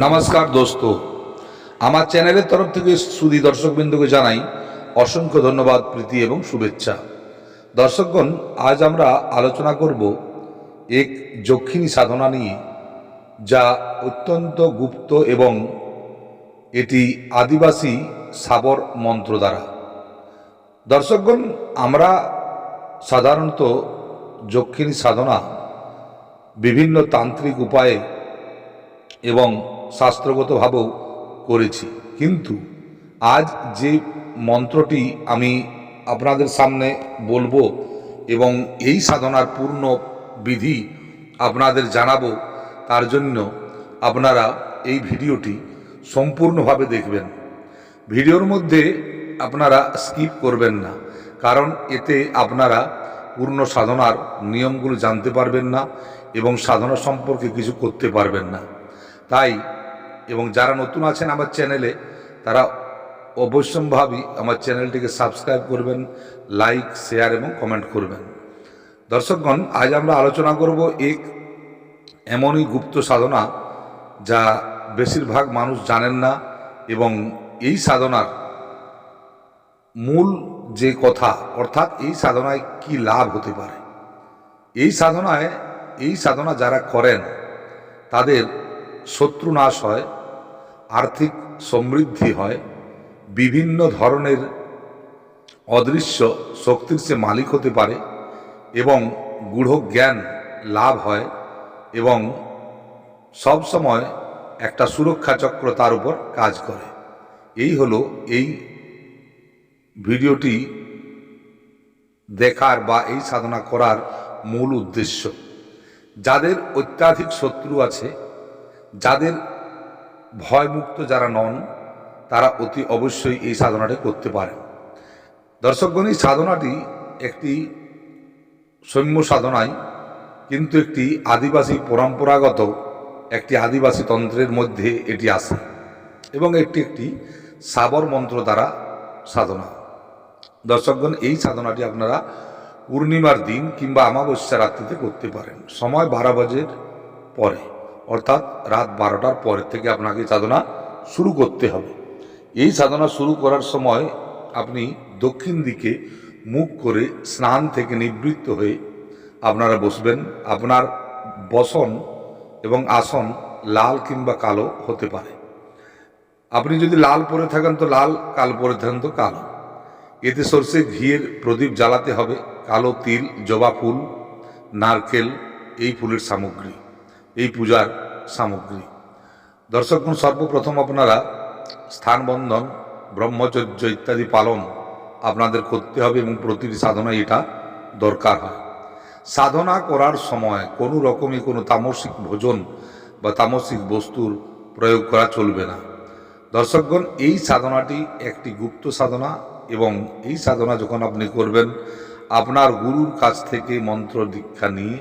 नमस्कार दोस्तों আমার চ্যানেলের তরফ থেকে সুধী দর্শকবৃন্দকে জানাই অসংখ্য ধন্যবাদ প্রীতি এবং শুভেচ্ছা। দর্শকগণ, আজ আমরা আলোচনা করব এক যক্ষিণী সাধনা নিয়ে, যা অত্যন্ত গুপ্ত এবং এটি আদিবাসী সাবর মন্ত্র দ্বারা। দর্শকগণ, আমরা সাধারণত যক্ষিণী সাধনা বিভিন্ন তান্ত্রিক উপায়ে এবং শাস্ত্রগতভাবেও করেছি, কিন্তু আজ যে মন্ত্রটি আমি আপনাদের সামনে বলবো এবং এই সাধনার পূর্ণ বিধি আপনাদের জানাবো, তার জন্য আপনারা এই ভিডিওটি সম্পূর্ণভাবে দেখবেন। ভিডিওর মধ্যে আপনারা স্কিপ করবেন না, কারণ এতে আপনারা পূর্ণ সাধনার নিয়মগুলো জানতে পারবেন না এবং সাধনা সম্পর্কে কিছু করতে পারবেন না। তাই এবং যারা নতুন আছেন আমার চ্যানেলে, তারা অবশ্যম্ভাবী আমার চ্যানেলটিকে সাবস্ক্রাইব করবেন, লাইক, শেয়ার এবং কমেন্ট করবেন। দর্শকগণ, আজ আমরা আলোচনা করব এক এমনই গুপ্ত সাধনা যা বেশিরভাগ মানুষ জানেন না, এবং এই সাধনার মূল যে কথা, অর্থাৎ এই সাধনায় কি লাভ হতে পারে। এই সাধনা যারা করেন তাদের শত্রু নাশ হয়, আর্থিক সমৃদ্ধি হয়, বিভিন্ন ধরনের অদৃশ্য শক্তির সে মালিক হতে পারে এবং গূঢ় জ্ঞান লাভ হয়, এবং সব সময় একটা সুরক্ষা চক্র তার উপর কাজ করে। এই হলো এই ভিডিওটি দেখার বা এই সাধনা করার মূল উদ্দেশ্য। যাদের অত্যাধিক শত্রু আছে, যাদের ভয়মুক্ত যারা নন, তারা অতি অবশ্যই এই সাধনাটি করতে পারেন। দর্শকগণ, এই সাধনাটি একটি সৌম্য সাধনায়, কিন্তু একটি আদিবাসী পরম্পরাগত একটি আদিবাসী তন্ত্রের মধ্যে এটি আসে, এবং একটি সাবর মন্ত্র দ্বারা সাধনা। দর্শকগণ, এই সাধনাটি আপনারা পূর্ণিমার দিন কিংবা অমাবস্যা রাত্রিতে করতে পারেন। সময় 12 বাজের পরে, অর্থাৎ রাত 12টার পরে থেকে আপনাকে সাধনা শুরু করতে হবে। এই সাধনা শুরু করার সময় আপনি দক্ষিণ দিকে মুখ করে স্নান থেকে নিবৃত্ত হয়ে আপনারা বসবেন। আপনার বসন এবং আসন লাল কিংবা কালো হতে পারে। আপনি যদি লাল পরে থাকেন তো লাল, কালো পরে থাকেন তো কালো। এতে সরষে ঘিয়ের প্রদীপ জ্বালাতে হবে, কালো তিল, জবা ফুল, নারকেল, এই ফুলের সামগ্রী, এই পূজার সামগ্রী। দর্শকগণ, সর্বপ্রথম আপনারা স্থানবন্ধন, ব্রহ্মচর্য ইত্যাদি পালন আপনাদের করতে হবে, এবং প্রতিটি সাধনায় এটা দরকার হয়। সাধনা করার সময় কোনো রকমই কোনো তামসিক ভোজন বা তামসিক বস্তুর প্রয়োগ করা চলবে না। দর্শকগণ, এই সাধনাটি একটি গুপ্ত সাধনা, এবং এই সাধনা যখন আপনি করবেন, আপনার গুরুর কাছ থেকে মন্ত্র দীক্ষা নিয়ে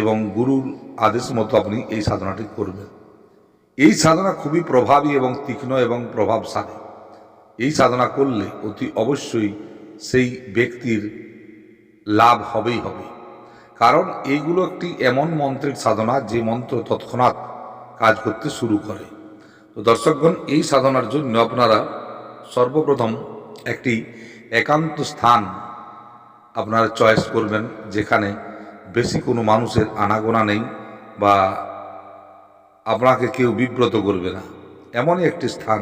এবং গুরুর আদেশ মতো আপনি এই সাধনাটি করবেন। এই সাধনা খুবই প্রভাবী এবং তীক্ষ্ণ এবং প্রভাবশালী। এই সাধনা করলে অতি অবশ্যই সেই ব্যক্তির লাভ হবেই হবে, কারণ এইগুলো একটি এমন মন্ত্রের সাধনা যে মন্ত্র তৎক্ষণাৎ কাজ করতে শুরু করে। তো দর্শকগণ, এই সাধনার জন্য আপনারা সর্বপ্রথম একটি একান্ত স্থান আপনারা চয়েস করবেন, যেখানে বেশি কোনো মানুষের আনাগোনা নেই বা আপনাকে কেউ বিব্রত করবে না। এমনই একটি স্থান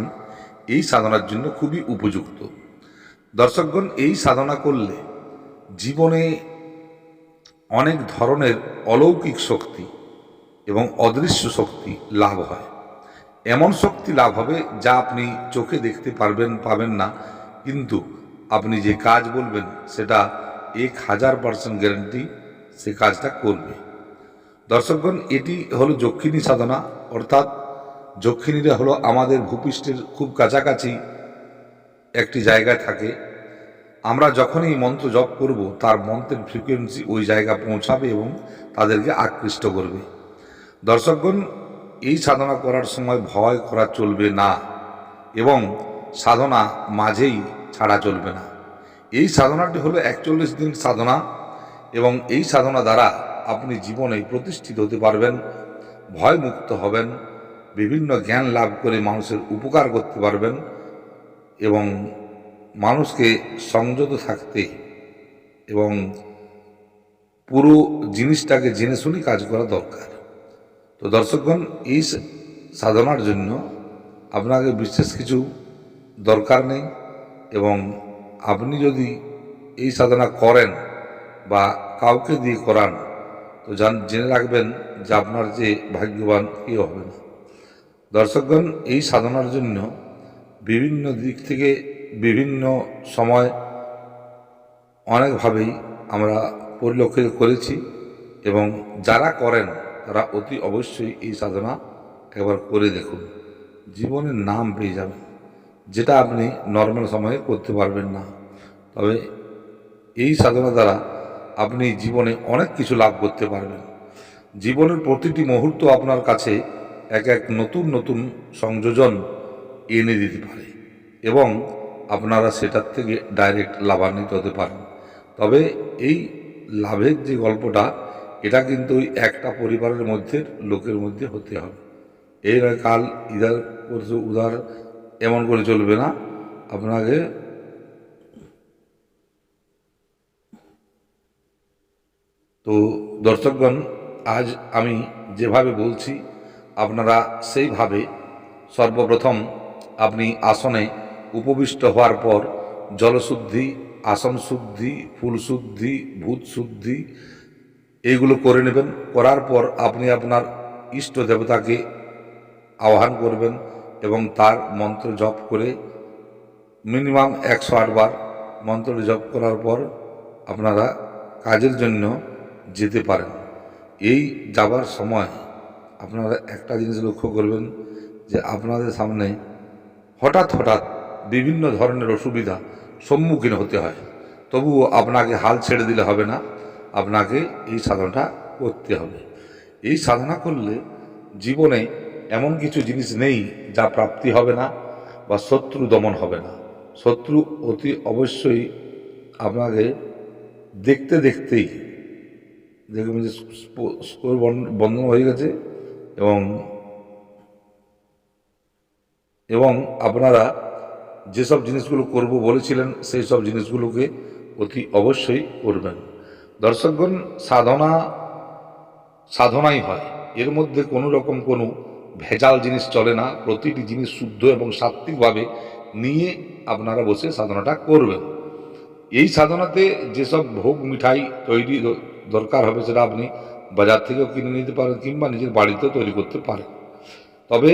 এই সাধনার জন্য খুবই উপযুক্ত। দর্শকগণ, এই সাধনা করলে জীবনে অনেক ধরনের অলৌকিক শক্তি এবং অদৃশ্য শক্তি লাভ হয়। এমন শক্তি লাভ হবে যা আপনি চোখে দেখতে পাবেন না, কিন্তু আপনি যে কাজ বলবেন সেটা 1000% গ্যারান্টি সে কাজটা করবে। দর্শকগণ, এটি হলো যক্ষিণী সাধনা, অর্থাৎ যক্ষিণীরা হলো আমাদের ভূপৃষ্ঠের খুব কাছাকাছি একটি জায়গায় থাকে। আমরা যখনই মন্ত্র জপ করব, তার মন্ত্রের ফ্রিকোয়েন্সি ওই জায়গা পৌঁছাবে এবং তাদেরকে আকৃষ্ট করবে। দর্শকগণ, এই সাধনা করার সময় ভয় করা চলবে না, এবং সাধনা মাঝেই ছাড়া চলবে না। এই সাধনাটি হলো 41 দিন সাধনা, এবং এই সাধনা দ্বারা আপনি জীবনে প্রতিষ্ঠিত হতে পারবেন, ভয়মুক্ত হবেন, বিভিন্ন জ্ঞান লাভ করে মানুষের উপকার করতে পারবেন এবং মানুষকে সংযত থাকতে এবং পুরো জিনিসটাকে জেনে শুনে কাজ করা দরকার। তো দর্শকগণ, এই সাধনার জন্য আপনাকে বিশেষ কিছু দরকার নেই এবং আপনি যদি এই সাধনা করেন বা কাউকে দিয়ে করান তো জেনে রাখবেন যে আপনার যে ভাগ্যবান কেউ হবে না। দর্শকগণ, এই সাধনার জন্য বিভিন্ন দিক থেকে বিভিন্ন সময় অনেকভাবেই আমরা পরিলক্ষিত করেছি এবং যারা করেন তারা অতি অবশ্যই এই সাধনা একবার করে দেখুন, জীবনের নাম পেয়ে যাবেন, যেটা আপনি নর্মাল সময়ে করতে পারবেন না। তবে এই সাধনা দ্বারা আপনি জীবনে অনেক কিছু লাভ করতে পারবেন। জীবনের প্রতিটি মুহূর্ত আপনার কাছে এক এক নতুন নতুন সংযোজন এনে দিতে পারে এবং আপনারা সেটার থেকে ডাইরেক্ট লাভান্বিত হতে পারেন। তবে এই লাভের যে গল্পটা, এটা কিন্তু ওই একটা পরিবারের মধ্যে লোকের মধ্যে হতে হবে। এই নয় কাল ইধার পরশু উধার, এমন করে চলবে না। আপনাকে তো দর্শকগণ, আজ আমি যেভাবে বলছি আপনারা সেইভাবে সর্বপ্রথম আপনি আসনে উপবিষ্ট হওয়ার পর জলশুদ্ধি, আসন শুদ্ধি, ফুল শুদ্ধি, ভূত শুদ্ধি এইগুলো করে নেবেন। করার পর আপনি আপনার ইষ্ট দেবতাকে আহ্বান করবেন এবং তার মন্ত্র জপ করে মিনিমাম 108 বার মন্ত্র জপ করার পর আপনারা কাজের জন্য যেতে পারেন। এই যাবার সময় আপনারা একটা জিনিস লক্ষ্য করবেন যে আপনাদের সামনে হঠাৎ হঠাৎ বিভিন্ন ধরনের অসুবিধা সম্মুখীন হতে হয়, তবুও আপনাকে হাল ছেড়ে দিলে হবে না, আপনাকে এই সাধনাটা করতে হবে। এই সাধনা করলে জীবনে এমন কিছু জিনিস নেই যা প্রাপ্তি হবে না বা শত্রু দমন হবে না। শত্রু অতি অবশ্যই আপনাকে দেখতে দেখতেই দেখবেন যে স্কোর বন্ধ হয়ে গেছে এবং আপনারা যেসব জিনিসগুলো করব বলেছিলেন সেই সব জিনিসগুলোকে অতি অবশ্যই করবেন। দর্শকগণ, সাধনাই হয়, এর মধ্যে কোনো রকম কোনো ভেজাল জিনিস চলে না। প্রতিটি জিনিস শুদ্ধ এবং সাত্ত্বিকভাবে নিয়ে আপনারা বসে সাধনাটা করবেন। এই সাধনাতে যেসব ভোগ মিঠাই তৈরি দরকার হবে সেটা আপনি বাজার থেকেও কিনে নিতে পারেন কিংবা নিজের বাড়িতেও তৈরি করতে পারেন। তবে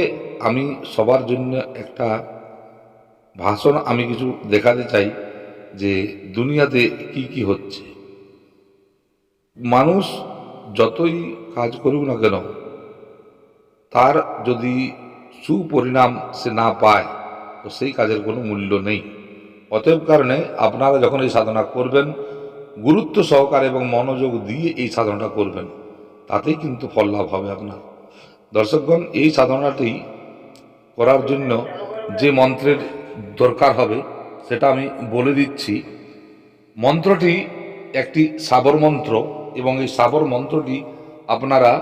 আমি সবার জন্য একটা ভাষণ আমি কিছু দেখাতে চাই যে দুনিয়াতে কি কি হচ্ছে। মানুষ যতই কাজ করুক না কেন, তার যদি সুপরিণাম সে না পায় তো সেই কাজের কোনো মূল্য নেই। অতএব কারণে আপনারা যখন এই সাধনা করবেন, গুরুত্ব সহকারে এবং মনোযোগ দিয়ে এই সাধনাটা করবেন, তাতেই কিন্তু ফল লাভ হবে আপনার। দর্শকগণ, এই সাধনাটি করার জন্য যে মন্ত্রের দরকার হবে সেটা আমি বলে দিচ্ছি। মন্ত্রটি একটি সাবর মন্ত্র এবং এই সাবর মন্ত্রটি আপনারা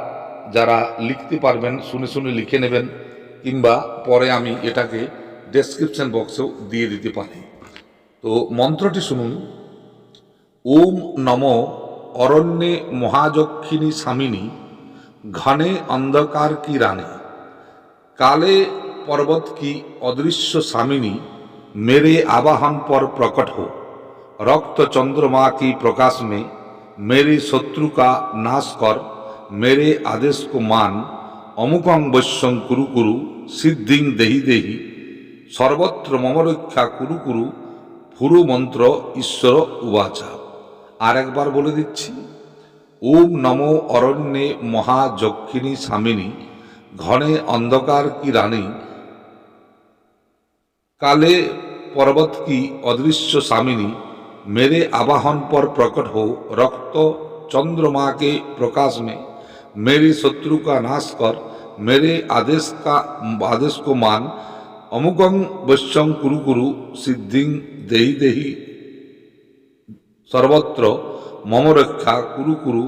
যারা লিখতে পারবেন শুনে শুনে লিখে নেবেন কিংবা পরে আমি এটাকে ডেসক্রিপশন বক্সেও দিয়ে দিতে পারি। তো মন্ত্রটি শুনুন। ওম নমো অরণ্যে মহাযক্ষিণী স্বামিনী, ঘনে অন্ধকার की रानी, काले पर्वत की अदृश्य स्वामिनी, मेरे आवाहन पर प्रकट हो, रक्त चंद्रमा की प्रकाश में मेरे शत्रु का नाश कर, मेरे आदेश को मान, अमुकं वश्यं कुरु कुरु, सिद्धिं देहि देहि, सर्वत्र मम रक्षा कुरु कुरु, पुरु मंत्र ईश्वर उवाचा। আর একবার বলে দিচ্ছি। ওম নমো অরণ্যে মহাযক্ষিণী স্বামিনী, ঘনে अंधकार की रानी, काले पर्वत की अदृश्य स्वामिनी, मेरे आवाहन पर प्रकट हो, रक्त चंद्रमा के प्रकाश में मेरे शत्रु का नाश कर, मेरे आदेश को मान, अमुकं वश्यं कुरु कुरु, सिद्धिं देहि देहि, सर्वत्र मम रक्षा कुरु कुरु,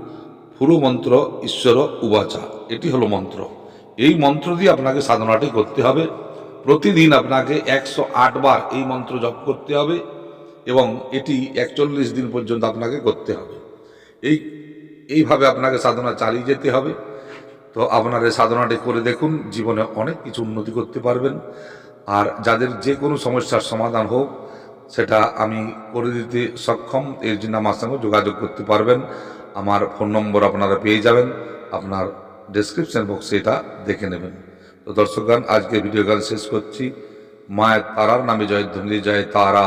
पुरु मंत्र ईश्वर उवाचा। এটি হলো মন্ত্র। এই মন্ত্র দিয়ে আপনাকে সাধনাটি করতে হবে। প্রতিদিন আপনাকে 108 বার এই মন্ত্র জপ করতে হবে এবং এটি 41 দিন পর্যন্ত আপনাকে করতে হবে। এইভাবে আপনাকে সাধনা চালিয়ে যেতে হবে। তো আপনার এই সাধনাটি করে দেখুন, জীবনে অনেক কিছু উন্নতি করতে পারবেন। আর যাদের যে কোনো সমস্যার সমাধান হোক সেটা আমি করে দিতে সক্ষম, এর জন্য আমার সঙ্গে যোগাযোগ করতে পারবেন। আমার ফোন নম্বর আপনারা পেয়ে যাবেন, আপনার ডেসক্রিপশন বক্সে এটা দেখে নেবেন। তো দর্শকগণ, আজকে ভিডিও গান শেষ করছি। মায়ের তারার নামে জয়ধ্বনি, জয় তারা।